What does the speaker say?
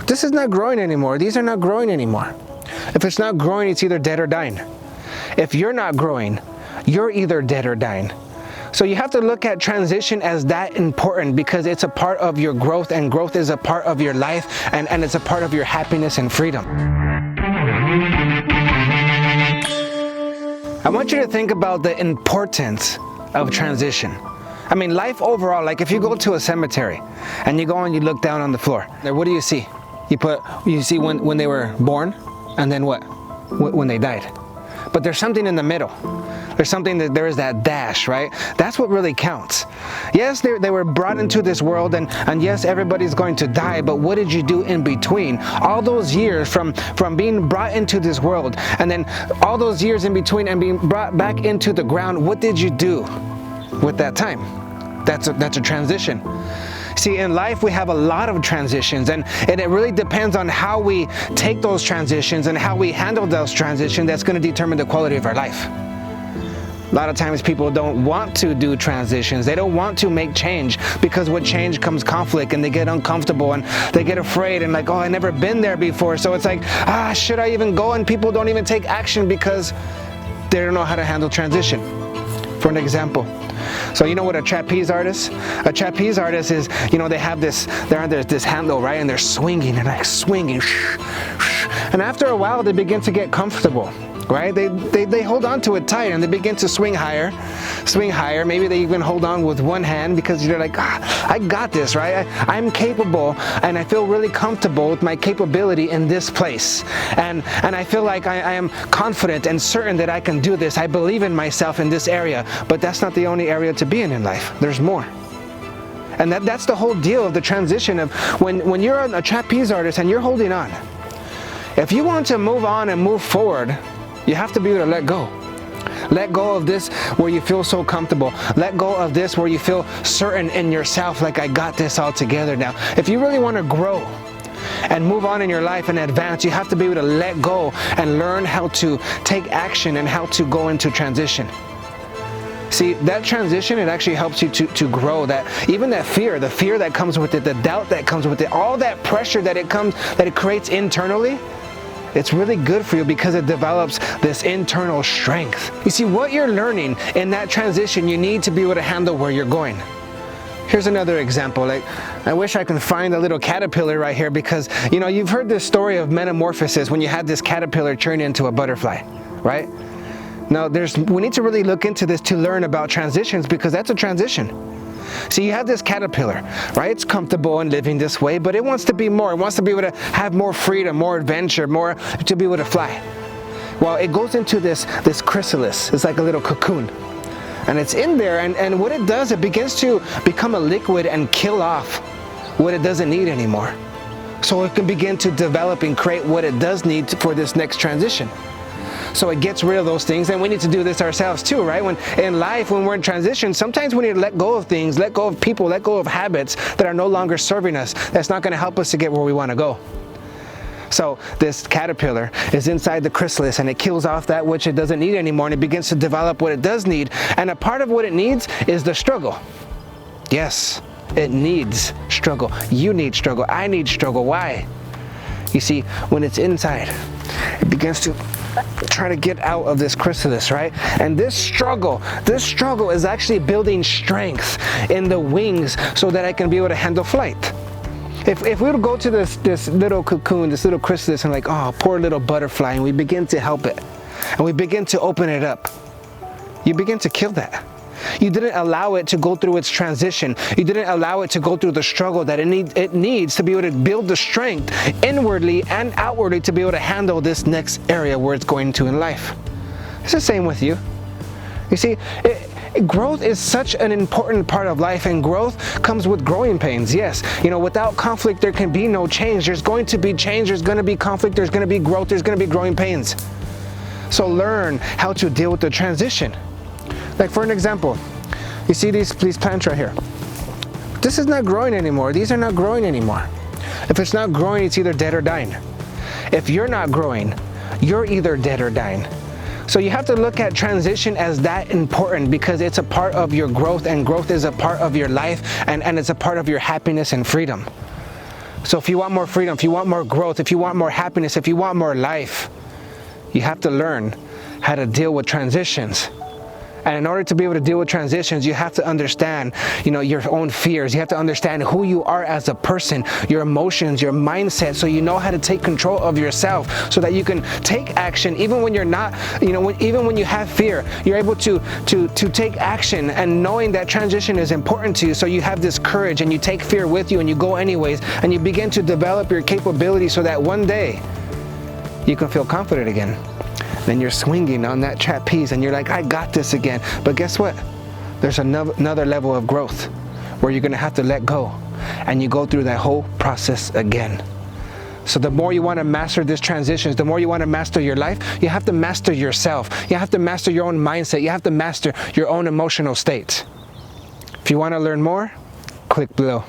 This is not growing anymore. These are not growing anymore. If it's not growing, it's either dead or dying. If you're not growing, you're either dead or dying. So you have to look at transition as that important because it's a part of your growth, and growth is a part of your life, and it's a part of your happiness and freedom. I want you to think about the importance of transition. I mean, life overall, like if you go to a cemetery and you go and you look down on the floor, what do you see? You see when they were born, and then what? When they died. But there's something in the middle. There's something that there is that dash, right? That's what really counts. Yes, they were brought into this world, and yes, everybody's going to die, but what did you do in between? All those years from being brought into this world, and then all those years in between and being brought back into the ground, what did you do with that time? That's a transition. See, in life we have a lot of transitions, and it really depends on how we take those transitions and how we handle those transitions that's going to determine the quality of our life. A lot of times people don't want to do transitions. They don't want to make change because with change comes conflict, and they get uncomfortable and they get afraid and like, oh, I've never been there before. So it's like, should I even go? And people don't even take action because they don't know how to handle transition. For an example, so you know what a trapeze artist? A trapeze artist is, they have they're on this handle, right? And they're swinging and like swinging. And after a while, they begin to get comfortable, right? They hold on to it tight and they begin to swing higher. Maybe they even hold on with one hand because they're like, I got this, right? I'm capable, and I feel really comfortable with my capability in this place. And I feel like I am confident and certain that I can do this. I believe in myself in this area, but that's not the only area to be in life. There's more. And that's the whole deal of the transition of when you're a trapeze artist and you're holding on. If you want to move on and move forward, you have to be able to let go. Let go of this where you feel so comfortable. Let go of this where you feel certain in yourself, like I got this all together now. If you really want to grow and move on in your life and advance, you have to be able to let go and learn how to take action and how to go into transition. See, that transition, it actually helps you to grow. That even that fear, the fear that comes with it, the doubt that comes with it, all that pressure that it creates internally, it's really good for you because it develops this internal strength. You see, what you're learning in that transition, you need to be able to handle where you're going. Here's another example. Like, I wish I could find a little caterpillar right here because, you've heard this story of metamorphosis when you had this caterpillar turn into a butterfly, right? Now, we need to really look into this to learn about transitions because that's a transition. See, you have this caterpillar, right? It's comfortable in living this way, but it wants to be more. It wants to be able to have more freedom, more adventure, more to be able to fly. Well, it goes into this chrysalis. It's like a little cocoon. And it's in there, and what it does, it begins to become a liquid and kill off what it doesn't need anymore. So it can begin to develop and create what it does need for this next transition. So it gets rid of those things, and we need to do this ourselves too, right? When in life, when we're in transition, sometimes we need to let go of things, let go of people, let go of habits that are no longer serving us. That's not going to help us to get where we want to go. So this caterpillar is inside the chrysalis, and it kills off that which it doesn't need anymore, and it begins to develop what it does need. And a part of what it needs is the struggle. Yes, it needs struggle. You need struggle. I need struggle. Why? You see, when it's inside, it begins to try to get out of this chrysalis, right? And this struggle is actually building strength in the wings so that I can be able to handle flight. If we were to go to this little cocoon, this little chrysalis, and like, oh, poor little butterfly, and we begin to help it, and we begin to open it up, you begin to kill that. You didn't allow it to go through its transition. You didn't allow it to go through the struggle that it needs to be able to build the strength inwardly and outwardly to be able to handle this next area where it's going to in life. It's the same with you. You see, growth is such an important part of life, and growth comes with growing pains. Yes, without conflict, there can be no change. There's going to be change. There's going to be conflict. There's going to be growth. There's going to be growing pains. So learn how to deal with the transition. Like for an example, you see these plants right here. This is not growing anymore. These are not growing anymore. If it's not growing, it's either dead or dying. If you're not growing, you're either dead or dying. So you have to look at transition as that important because it's a part of your growth, and growth is a part of your life, and it's a part of your happiness and freedom. So if you want more freedom, if you want more growth, if you want more happiness, if you want more life, you have to learn how to deal with transitions. And in order to be able to deal with transitions, you have to understand, your own fears. You have to understand who you are as a person, your emotions, your mindset, so you know how to take control of yourself, so that you can take action even when you're not, even when you have fear, you're able to take action, and knowing that transition is important to you, so you have this courage and you take fear with you and you go anyways, and you begin to develop your capability so that one day you can feel confident again. Then you're swinging on that trapeze and you're like, I got this again. But guess what? There's another level of growth where you're gonna have to let go, and you go through that whole process again. So the more you want to master these transitions, the more you want to master your life, you have to master yourself. You have to master your own mindset. You have to master your own emotional state. If you want to learn more, click below.